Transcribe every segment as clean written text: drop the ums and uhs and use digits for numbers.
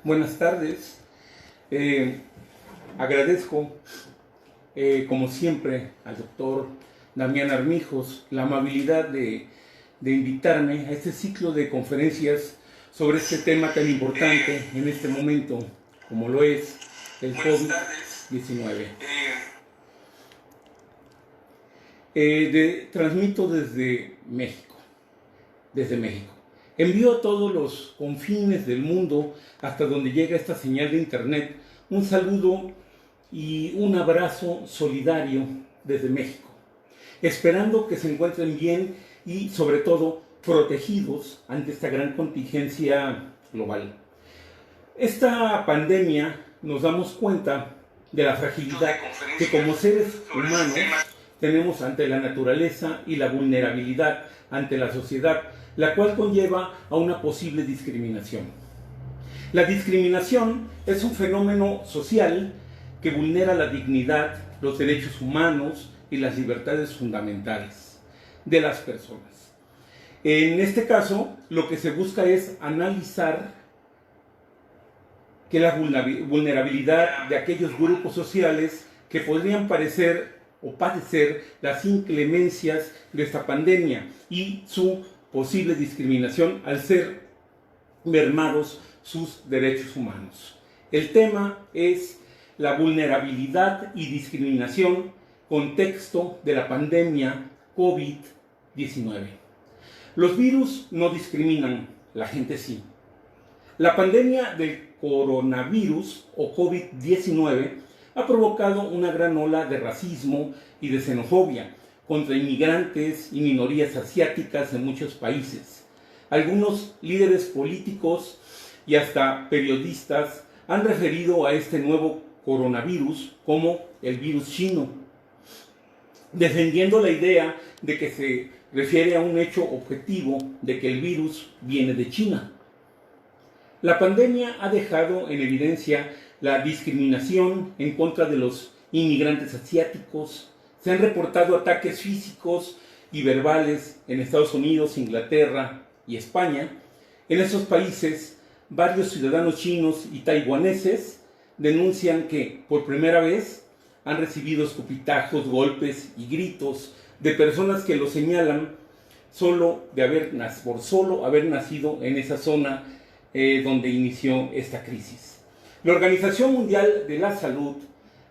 Buenas tardes. Agradezco, como siempre, al doctor Damián Armijos la amabilidad de invitarme a este ciclo de conferencias sobre este tema tan importante en este momento, como lo es el COVID-19. Transmito desde México. Envío a todos los confines del mundo, hasta donde llega esta señal de internet, un saludo y un abrazo solidario desde México, esperando que se encuentren bien y, sobre todo, protegidos ante esta gran contingencia global. Esta pandemia nos damos cuenta de la fragilidad que como seres humanos tenemos ante la naturaleza y la vulnerabilidad ante la sociedad, la cual conlleva a una posible discriminación. La discriminación es un fenómeno social que vulnera la dignidad, los derechos humanos y las libertades fundamentales de las personas. En este caso, lo que se busca es analizar que la vulnerabilidad de aquellos grupos sociales que podrían padecer las inclemencias de esta pandemia y su posible discriminación al ser mermados sus derechos humanos. El tema es la vulnerabilidad y discriminación, contexto de la pandemia COVID-19. Los virus no discriminan, la gente sí. La pandemia del coronavirus o COVID-19 ha provocado una gran ola de racismo y de xenofobia contra inmigrantes y minorías asiáticas en muchos países. Algunos líderes políticos y hasta periodistas han referido a este nuevo coronavirus como el virus chino, defendiendo la idea de que se refiere a un hecho objetivo de que el virus viene de China. La pandemia ha dejado en evidencia la discriminación en contra de los inmigrantes asiáticos. Se han reportado ataques físicos y verbales en Estados Unidos, Inglaterra y España. En esos países, varios ciudadanos chinos y taiwaneses denuncian que por primera vez han recibido escupitajos, golpes y gritos de personas que los señalan por solo haber nacido en esa zona donde inició esta crisis. La Organización Mundial de la Salud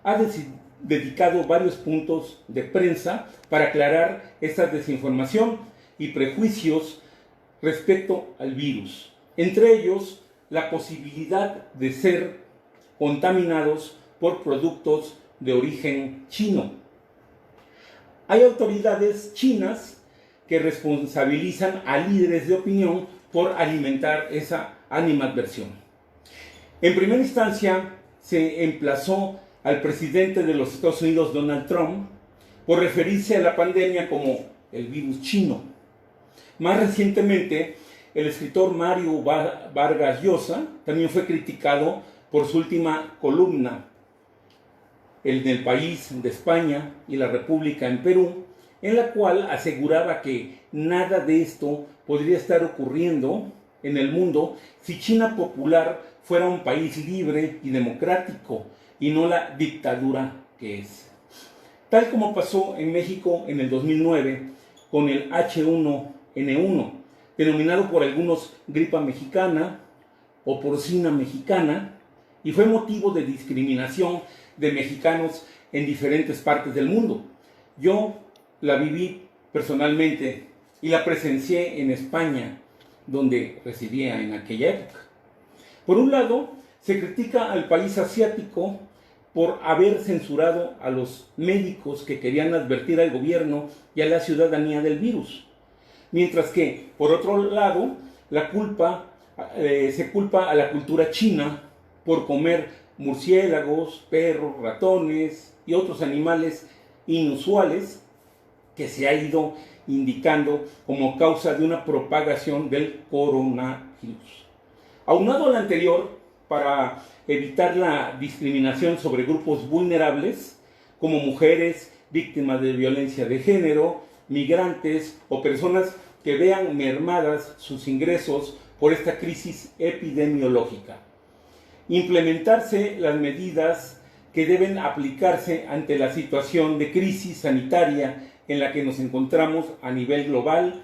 ha dedicado varios puntos de prensa para aclarar esta desinformación y prejuicios respecto al virus. Entre ellos, la posibilidad de ser contaminados por productos de origen chino. Hay autoridades chinas que responsabilizan a líderes de opinión por alimentar esa animadversión. En primera instancia, se emplazó al presidente de los Estados Unidos, Donald Trump, por referirse a la pandemia como el virus chino. Más recientemente, el escritor Mario Vargas Llosa también fue criticado por su última columna, El del País de España y la República en Perú, en la cual aseguraba que nada de esto podría estar ocurriendo en el mundo si China popular fuera un país libre y democrático y no la dictadura que es. Tal como pasó en México en el 2009 con el H1N1, denominado por algunos gripa mexicana o porcina mexicana, y fue motivo de discriminación de mexicanos en diferentes partes del mundo. Yo la viví personalmente y la presencié en España, donde residía en aquella época. Por un lado, se critica al país asiático por haber censurado a los médicos que querían advertir al gobierno y a la ciudadanía del virus. Mientras que, por otro lado, se culpa a la cultura china por comer murciélagos, perros, ratones y otros animales inusuales que se ha ido indicando como causa de una propagación del coronavirus. Aunado a lo anterior, para evitar la discriminación sobre grupos vulnerables, como mujeres, víctimas de violencia de género, migrantes o personas que vean mermadas sus ingresos por esta crisis epidemiológica. implementarse las medidas que deben aplicarse ante la situación de crisis sanitaria en la que nos encontramos a nivel global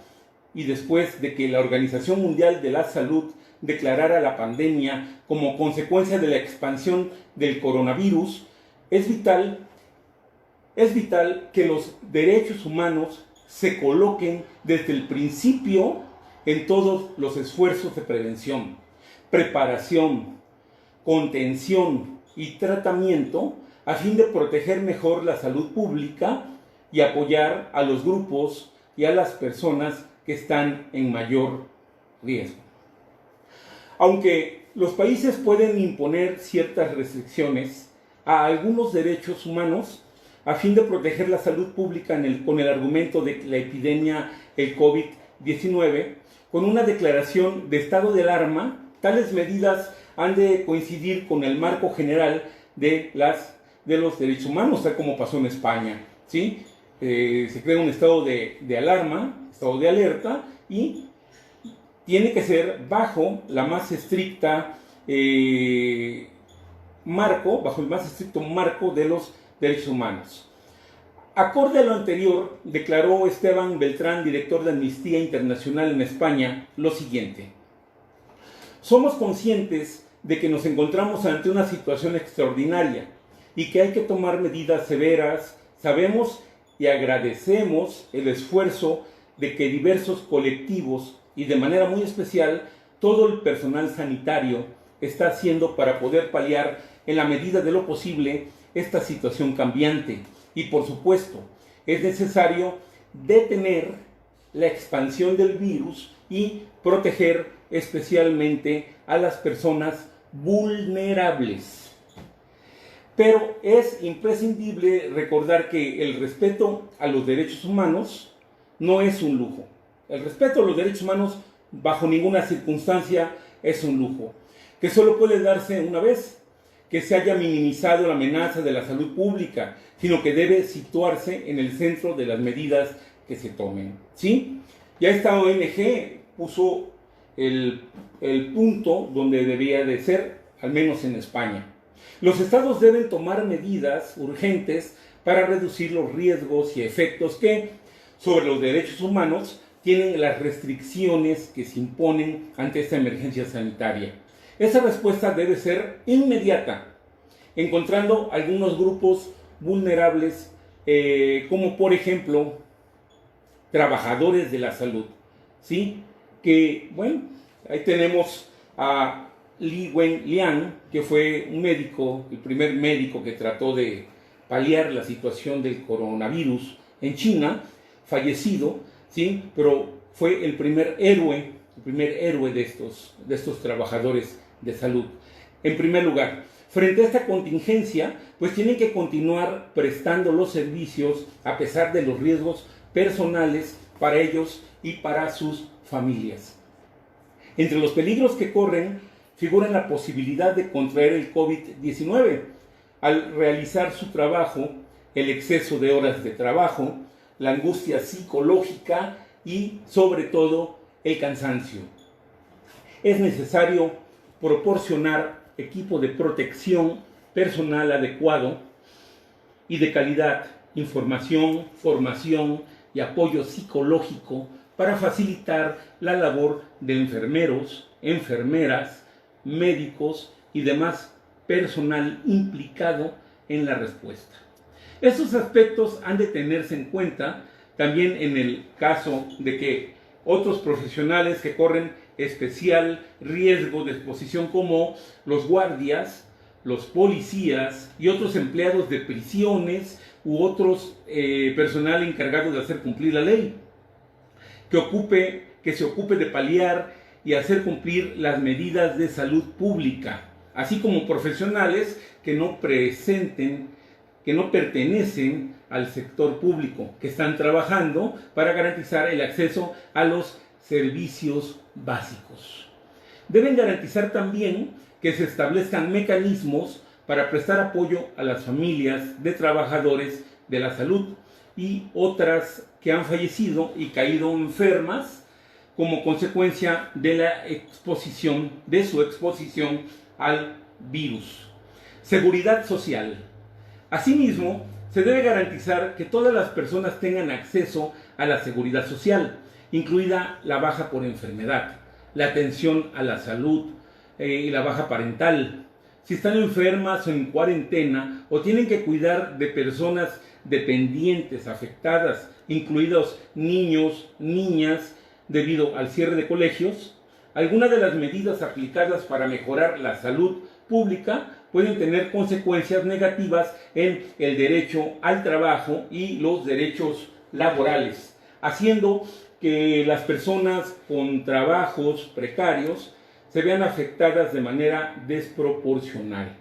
y después de que la Organización Mundial de la Salud declarara la pandemia como consecuencia de la expansión del coronavirus, es vital que los derechos humanos se coloquen desde el principio en todos los esfuerzos de prevención, preparación, contención y tratamiento a fin de proteger mejor la salud pública y apoyar a los grupos y a las personas que están en mayor riesgo. Aunque los países pueden imponer ciertas restricciones a algunos derechos humanos a fin de proteger la salud pública con el argumento de la epidemia el COVID-19, con una declaración de estado de alarma, tales medidas han de coincidir con el marco general de los derechos humanos, tal como pasó en España, ¿sí? Se crea un estado de alarma, estado de alerta, y tiene que ser bajo la más estricta bajo el más estricto marco de los derechos humanos. Acorde a lo anterior, declaró Esteban Beltrán, director de Amnistía Internacional en España, lo siguiente: somos conscientes de que nos encontramos ante una situación extraordinaria y que hay que tomar medidas severas. Sabemos y agradecemos el esfuerzo de que diversos colectivos y de manera muy especial todo el personal sanitario está haciendo para poder paliar en la medida de lo posible esta situación cambiante. Y por supuesto, es necesario detener la expansión del virus y proteger especialmente a las personas vulnerables. Pero es imprescindible recordar que el respeto a los derechos humanos no es un lujo. El respeto a los derechos humanos bajo ninguna circunstancia es un lujo, que solo puede darse una vez que se haya minimizado la amenaza de la salud pública, sino que debe situarse en el centro de las medidas que se tomen, ¿sí? Ya esta ONG puso el punto donde debía de ser, al menos en España. Los estados deben tomar medidas urgentes para reducir los riesgos y efectos que, sobre los derechos humanos, tienen las restricciones que se imponen ante esta emergencia sanitaria. Esa respuesta debe ser inmediata, encontrando algunos grupos vulnerables, como por ejemplo, trabajadores de la salud, ¿sí? Que, bueno, ahí tenemos a Li Wenliang, que fue un médico, el primer médico que trató de paliar la situación del coronavirus en China, fallecido, ¿sí? Pero fue el primer héroe de estos trabajadores de salud. En primer lugar, frente a esta contingencia, pues tienen que continuar prestando los servicios a pesar de los riesgos personales para ellos y para sus familias. Entre los peligros que corren figuran la posibilidad de contraer el COVID-19 al realizar su trabajo, el exceso de horas de trabajo, la angustia psicológica y, sobre todo, el cansancio. Es necesario proporcionar equipo de protección personal adecuado y de calidad, información, formación y apoyo psicológico para facilitar la labor de enfermeros, enfermeras, médicos y demás personal implicado en la respuesta. Estos aspectos han de tenerse en cuenta también en el caso de que otros profesionales que corren especial riesgo de exposición, como los guardias, los policías y otros empleados de prisiones u otros personal encargado de hacer cumplir la ley, que se ocupe de paliar y hacer cumplir las medidas de salud pública, así como profesionales que no pertenecen al sector público, que están trabajando para garantizar el acceso a los servicios básicos. Deben garantizar también que se establezcan mecanismos para prestar apoyo a las familias de trabajadores de la salud y otras que han fallecido y caído enfermas como consecuencia de su exposición al virus. Seguridad social. Asimismo, se debe garantizar que todas las personas tengan acceso a la seguridad social, incluida la baja por enfermedad, la atención a la salud y la baja parental. Si están enfermas o en cuarentena o tienen que cuidar de personas dependientes, afectadas, incluidos niños, niñas, debido al cierre de colegios, algunas de las medidas aplicadas para mejorar la salud pública pueden tener consecuencias negativas en el derecho al trabajo y los derechos laborales, haciendo que las personas con trabajos precarios se vean afectadas de manera desproporcionada.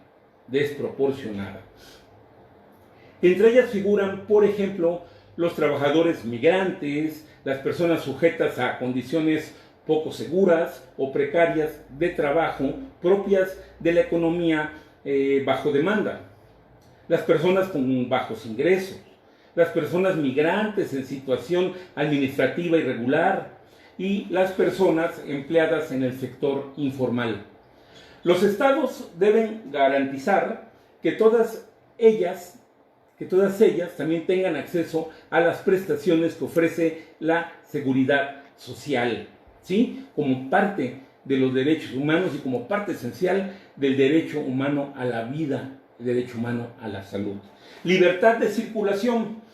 Entre ellas figuran, por ejemplo, los trabajadores migrantes, las personas sujetas a condiciones poco seguras o precarias de trabajo propias de la economía bajo demanda, las personas con bajos ingresos, las personas migrantes en situación administrativa irregular y las personas empleadas en el sector informal. Los estados deben garantizar que todas ellas también tengan acceso a las prestaciones que ofrece la seguridad social, ¿sí? Como parte de los derechos humanos y como parte esencial del derecho humano a la vida, el derecho humano a la salud. Libertad de circulación.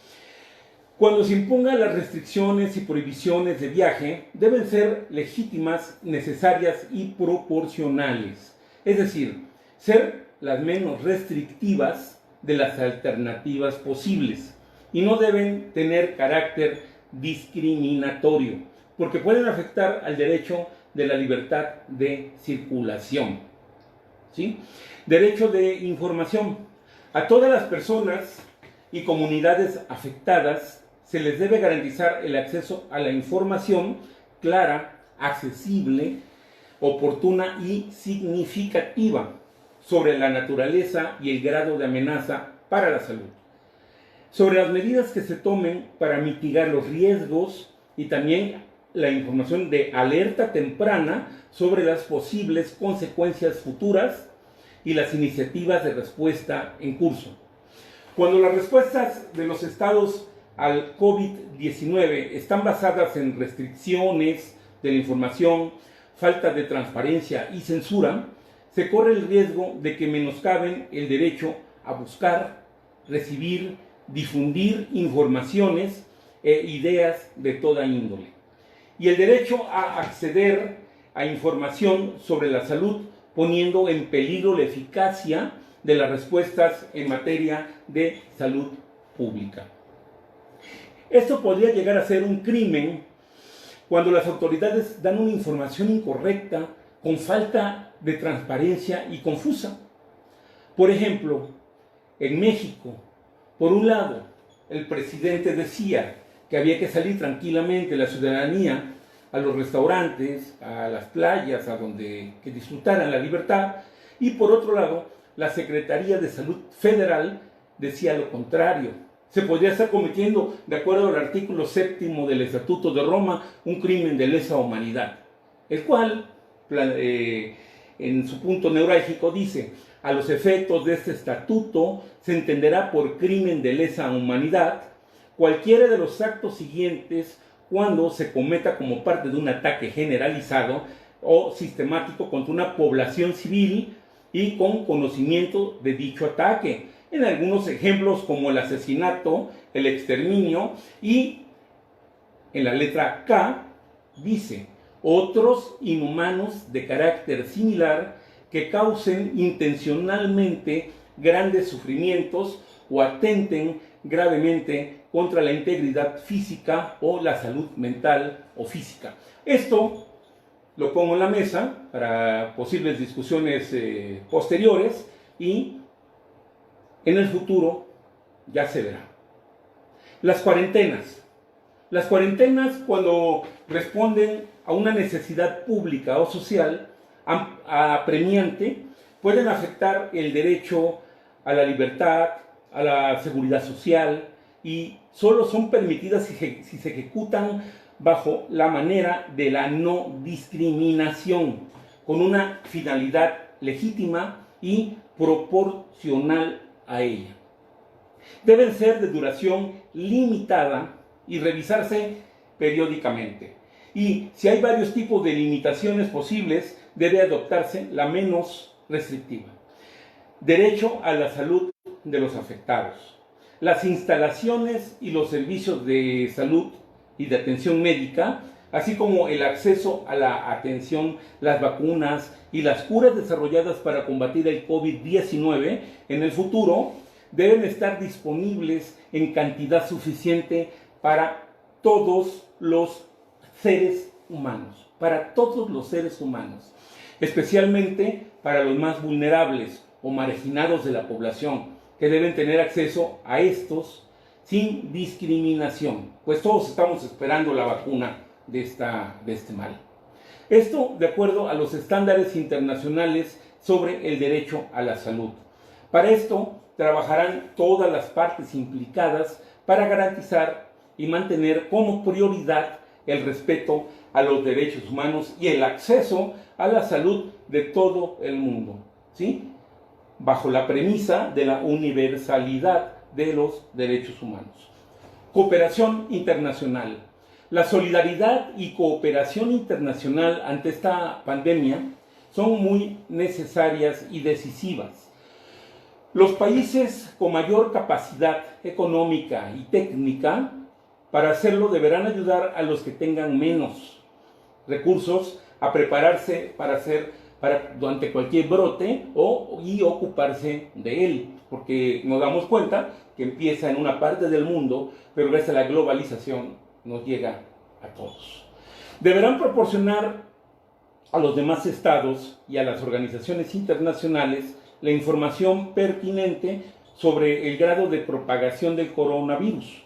Cuando se impongan las restricciones y prohibiciones de viaje, deben ser legítimas, necesarias y proporcionales. Es decir, ser las menos restrictivas de las alternativas posibles y no deben tener carácter discriminatorio, porque pueden afectar al derecho de la libertad de circulación. ¿Sí? Derecho de información. A todas las personas y comunidades afectadas se les debe garantizar el acceso a la información clara, accesible, oportuna y significativa sobre la naturaleza y el grado de amenaza para la salud, sobre las medidas que se tomen para mitigar los riesgos y también la información de alerta temprana sobre las posibles consecuencias futuras y las iniciativas de respuesta en curso. Cuando las respuestas de los estados al COVID-19 están basadas en restricciones de la información, falta de transparencia y censura, se corre el riesgo de que menoscaben el derecho a buscar, recibir, difundir informaciones e ideas de toda índole, y el derecho a acceder a información sobre la salud, poniendo en peligro la eficacia de las respuestas en materia de salud pública. Esto podría llegar a ser un crimen cuando las autoridades dan una información incorrecta, con falta de transparencia y confusa. Por ejemplo, en México, por un lado, el presidente decía que había que salir tranquilamente la ciudadanía a los restaurantes, a las playas, a donde que disfrutaran la libertad, y por otro lado, la Secretaría de Salud Federal decía lo contrario. Se podría estar cometiendo, de acuerdo al artículo 7º del Estatuto de Roma, un crimen de lesa humanidad, el cual, en su punto neurálgico, dice: a los efectos de este estatuto se entenderá por crimen de lesa humanidad cualquiera de los actos siguientes cuando se cometa como parte de un ataque generalizado o sistemático contra una población civil y con conocimiento de dicho ataque. En algunos ejemplos como el asesinato, el exterminio, y en la letra K dice: otros inhumanos de carácter similar que causen intencionalmente grandes sufrimientos o atenten gravemente contra la integridad física o la salud mental o física. Esto lo pongo en la mesa para posibles discusiones posteriores, y en el futuro ya se verá. Las cuarentenas. Las cuarentenas, cuando responden a una necesidad pública o social apremiante, pueden afectar el derecho a la libertad, a la seguridad social, y solo son permitidas si se ejecutan bajo la manera de la no discriminación, con una finalidad legítima y proporcional a ella. Deben ser de duración limitada y revisarse periódicamente. Y si hay varios tipos de limitaciones posibles, debe adoptarse la menos restrictiva. Derecho a la salud de los afectados. Las instalaciones y los servicios de salud y de atención médica, así como el acceso a la atención, las vacunas y las curas desarrolladas para combatir el COVID-19 en el futuro, deben estar disponibles en cantidad suficiente para todos los seres humanos, especialmente para los más vulnerables o marginados de la población, que deben tener acceso a estos sin discriminación, pues todos estamos esperando la vacuna de este mal. Esto de acuerdo a los estándares internacionales sobre el derecho a la salud. Para esto trabajarán todas las partes implicadas para garantizar y mantener como prioridad el respeto a los derechos humanos y el acceso a la salud de todo el mundo, ¿sí? Bajo la premisa de la universalidad de los derechos humanos. Cooperación internacional. La solidaridad y cooperación internacional ante esta pandemia son muy necesarias y decisivas. Los países con mayor capacidad económica y técnica para hacerlo deberán ayudar a los que tengan menos recursos a prepararse durante cualquier brote y ocuparse de él, porque nos damos cuenta que empieza en una parte del mundo, pero gracias a la globalización nos llega a todos. Deberán proporcionar a los demás estados y a las organizaciones internacionales la información pertinente sobre el grado de propagación del coronavirus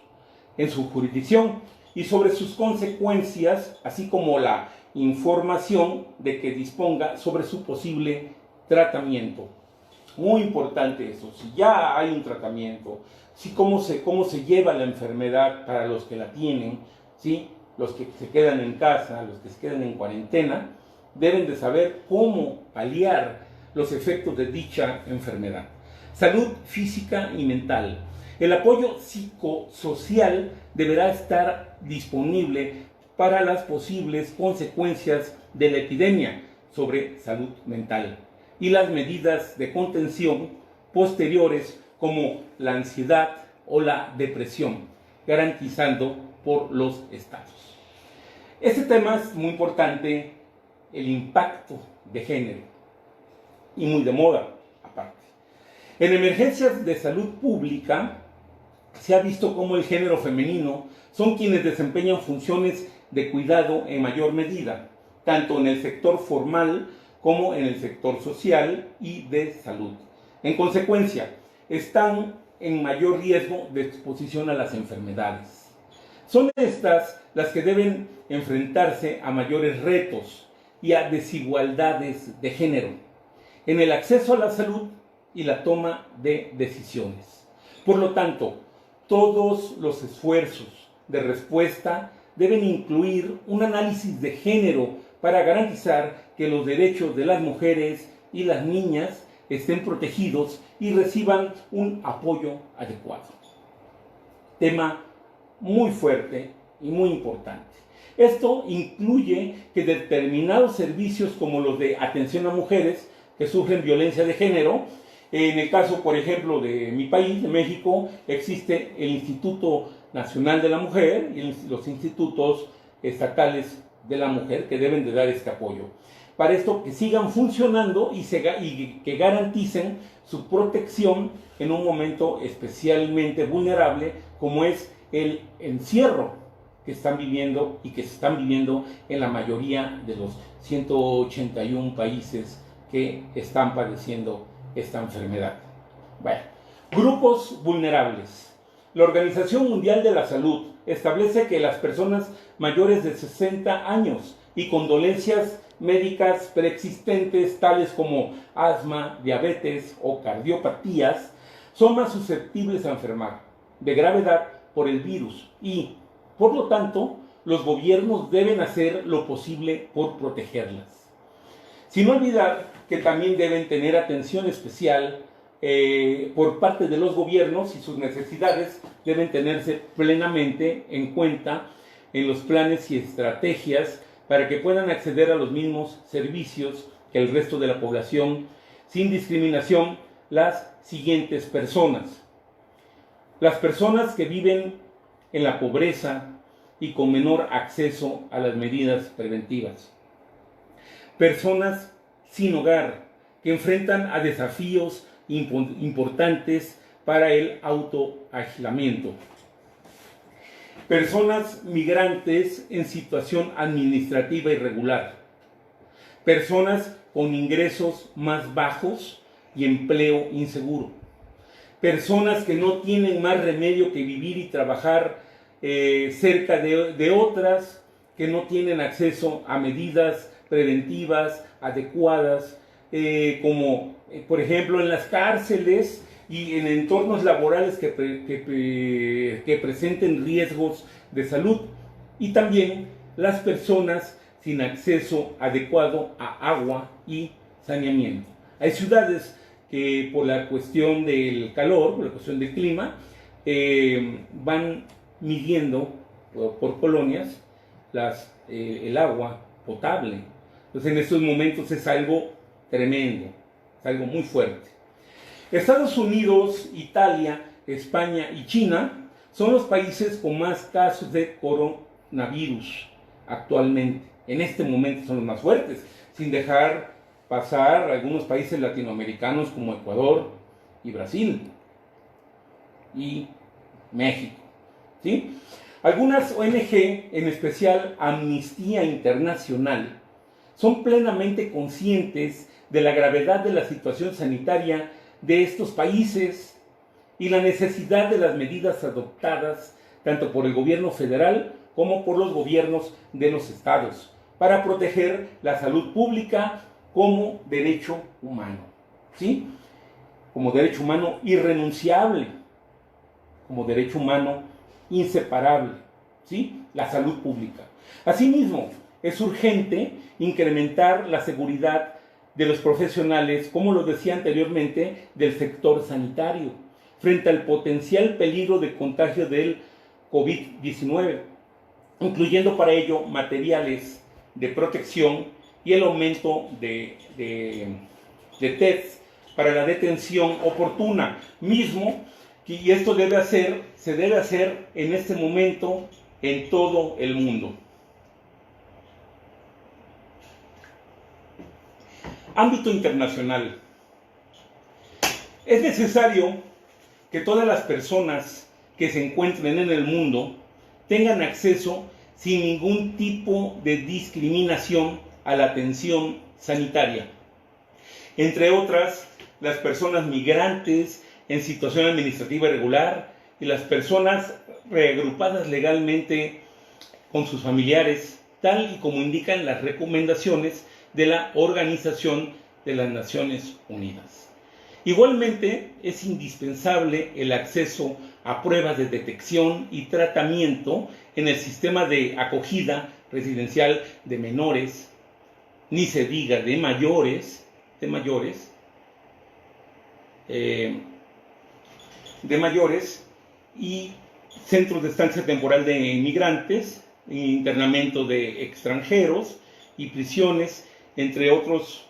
en su jurisdicción y sobre sus consecuencias, así como la información de que disponga sobre su posible tratamiento. Muy importante eso, si ya hay un tratamiento, cómo se lleva la enfermedad para los que la tienen, ¿sí? Los que se quedan en casa, los que se quedan en cuarentena, deben de saber cómo paliar los efectos de dicha enfermedad. Salud física y mental. El apoyo psicosocial deberá estar disponible para las posibles consecuencias de la epidemia sobre salud mental y las medidas de contención posteriores como la ansiedad o la depresión, garantizando por los estados. Este tema es muy importante, el impacto de género, y muy de moda aparte. En emergencias de salud pública se ha visto cómo el género femenino son quienes desempeñan funciones de cuidado en mayor medida, tanto en el sector formal como en el sector social y de salud. En consecuencia, están en mayor riesgo de exposición a las enfermedades. Son estas las que deben enfrentarse a mayores retos y a desigualdades de género en el acceso a la salud y la toma de decisiones. Por lo tanto, todos los esfuerzos de respuesta deben incluir un análisis de género para garantizar que los derechos de las mujeres y las niñas estén protegidos y reciban un apoyo adecuado. Tema muy fuerte y muy importante. Esto incluye que determinados servicios como los de atención a mujeres que sufren violencia de género, en el caso, por ejemplo, de mi país, de México, existe el Instituto Nacional de la Mujer y los institutos estatales de la mujer que deben de dar este apoyo. Para esto, que sigan funcionando y que garanticen su protección en un momento especialmente vulnerable como es el encierro que están viviendo y que se están viviendo en la mayoría de los 181 países que están padeciendo esta enfermedad. Bueno, grupos vulnerables. La Organización Mundial de la Salud establece que las personas mayores de 60 años y con dolencias médicas preexistentes tales como asma, diabetes o cardiopatías son más susceptibles a enfermar de gravedad por el virus y, por lo tanto, los gobiernos deben hacer lo posible por protegerlas. Sin olvidar que también deben tener atención especial por parte de los gobiernos, y sus necesidades deben tenerse plenamente en cuenta en los planes y estrategias para que puedan acceder a los mismos servicios que el resto de la población, sin discriminación, las siguientes personas. Las personas que viven en la pobreza y con menor acceso a las medidas preventivas. Personas sin hogar que enfrentan a desafíos importantes para el autoaislamiento. Personas migrantes en situación administrativa irregular. Personas con ingresos más bajos y empleo inseguro. Personas que no tienen más remedio que vivir y trabajar cerca de otras que no tienen acceso a medidas preventivas adecuadas, como por ejemplo en las cárceles y en entornos laborales que presenten riesgos de salud, y también las personas sin acceso adecuado a agua y saneamiento. Hay ciudades que por la cuestión del calor, por la cuestión del clima, van midiendo por colonias el agua potable. Entonces en estos momentos es algo tremendo, es algo muy fuerte. Estados Unidos, Italia, España y China son los países con más casos de coronavirus actualmente. En este momento son los más fuertes, sin dejar pasar algunos países latinoamericanos como Ecuador y Brasil y México, ¿sí? Algunas ONG, en especial Amnistía Internacional, son plenamente conscientes de la gravedad de la situación sanitaria de estos países y la necesidad de las medidas adoptadas tanto por el gobierno federal como por los gobiernos de los estados para proteger la salud pública como derecho humano, ¿sí? Como derecho humano irrenunciable, como derecho humano inseparable, ¿sí? La salud pública. Asimismo, es urgente incrementar la seguridad de los profesionales, como lo decía anteriormente, del sector sanitario, frente al potencial peligro de contagio del COVID-19, incluyendo para ello materiales de protección y el aumento de tests para la detención oportuna mismo, y esto se debe hacer en este momento en todo el mundo. Ámbito internacional. Es necesario que todas las personas que se encuentren en el mundo tengan acceso sin ningún tipo de discriminación a la atención sanitaria. Entre otras, las personas migrantes en situación administrativa irregular y las personas reagrupadas legalmente con sus familiares, tal y como indican las recomendaciones de la Organización de las Naciones Unidas. Igualmente, es indispensable el acceso a pruebas de detección y tratamiento en el sistema de acogida residencial de menores, ni se diga de mayores, y centros de estancia temporal de inmigrantes, internamiento de extranjeros y prisiones, entre otros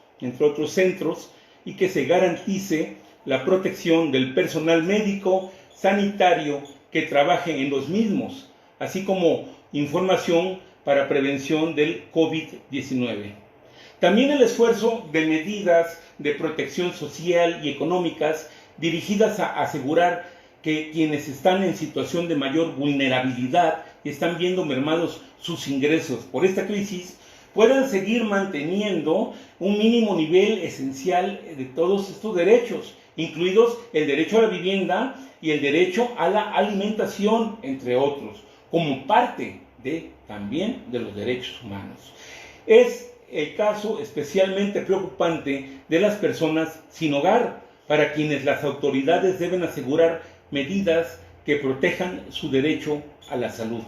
centros, y que se garantice la protección del personal médico sanitario que trabaje en los mismos, así como información para prevención del COVID-19. También el esfuerzo de medidas de protección social y económicas dirigidas a asegurar que quienes están en situación de mayor vulnerabilidad y están viendo mermados sus ingresos por esta crisis, puedan seguir manteniendo un mínimo nivel esencial de todos estos derechos, incluidos el derecho a la vivienda y el derecho a la alimentación, entre otros, como parte también de los derechos humanos. Es el caso especialmente preocupante de las personas sin hogar, para quienes las autoridades deben asegurar medidas que protejan su derecho a la salud.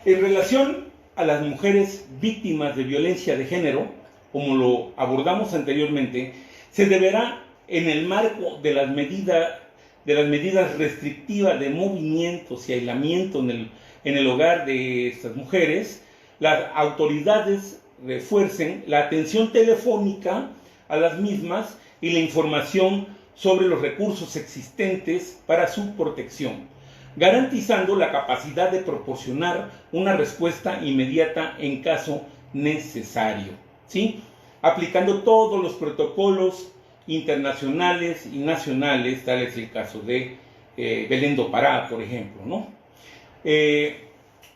En relación a las mujeres víctimas de violencia de género, como lo abordamos anteriormente, se deberá en el marco de las medidas restrictivas de movimientos y aislamiento en el hogar de estas mujeres, las autoridades refuercen la atención telefónica a las mismas y la información sobre los recursos existentes para su protección, garantizando la capacidad de proporcionar una respuesta inmediata en caso necesario, ¿sí? Aplicando todos los protocolos internacionales y nacionales, tal es el caso de Belén do Pará, por ejemplo, ¿no?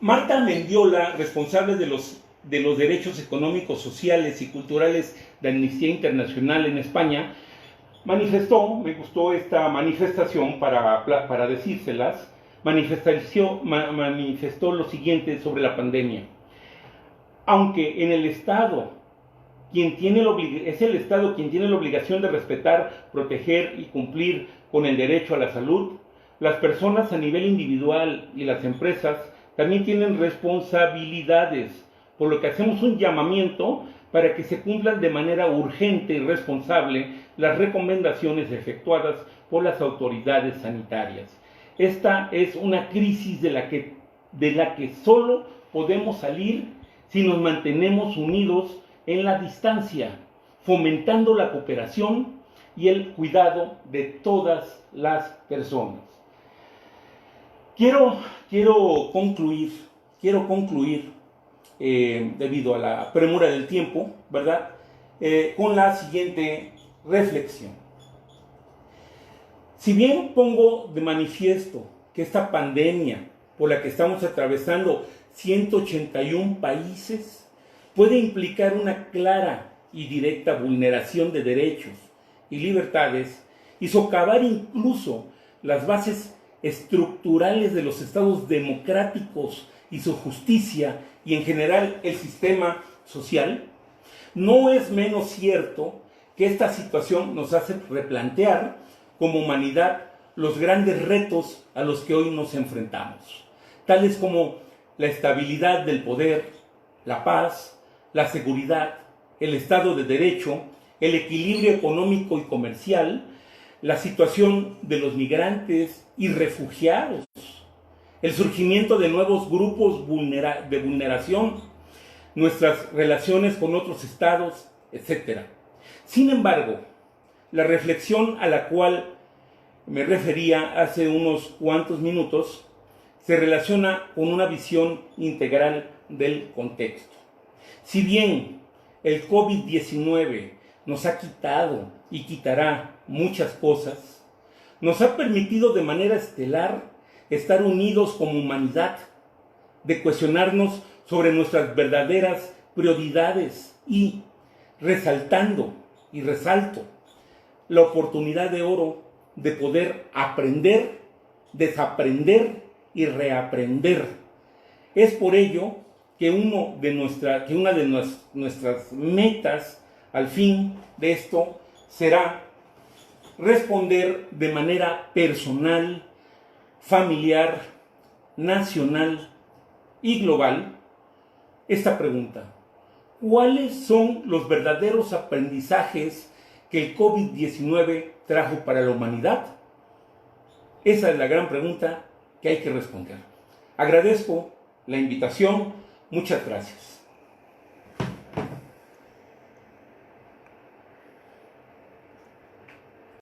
Marta Mendiola, responsable de los derechos económicos, sociales y culturales de Amnistía Internacional en España, manifestó, me gustó esta manifestación para decírselas, manifestó lo siguiente sobre la pandemia. Aunque en el Estado es el Estado quien tiene la obligación de respetar, proteger y cumplir con el derecho a la salud, las personas a nivel individual y las empresas también tienen responsabilidades, por lo que hacemos un llamamiento para que se cumplan de manera urgente y responsable las recomendaciones efectuadas por las autoridades sanitarias. Esta es una crisis de la que solo podemos salir si nos mantenemos unidos en la distancia, fomentando la cooperación y el cuidado de todas las personas. Quiero concluir, debido a la premura del tiempo, ¿verdad? Con la siguiente reflexión. Si bien pongo de manifiesto que esta pandemia por la que estamos atravesando 181 países puede implicar una clara y directa vulneración de derechos y libertades y socavar incluso las bases estructurales de los estados democráticos y su justicia y en general el sistema social, no es menos cierto que esta situación nos hace replantear como humanidad los grandes retos a los que hoy nos enfrentamos, tales como la estabilidad del poder, la paz, la seguridad, el Estado de Derecho, el equilibrio económico y comercial, la situación de los migrantes y refugiados, el surgimiento de nuevos grupos de vulneración, nuestras relaciones con otros estados, etc. Sin embargo, la reflexión a la cual me refería hace unos cuantos minutos se relaciona con una visión integral del contexto. Si bien el COVID-19 nos ha quitado y quitará muchas cosas, nos ha permitido de manera estelar estar unidos como humanidad, de cuestionarnos sobre nuestras verdaderas prioridades y resalto la oportunidad de oro de poder aprender, desaprender y reaprender. Es por ello que una de nuestras metas al fin de esto será responder de manera personal, familiar, nacional y global esta pregunta: ¿cuáles son los verdaderos aprendizajes que el COVID-19 trajo para la humanidad? Esa es la gran pregunta que hay que responder. Agradezco la invitación. Muchas gracias.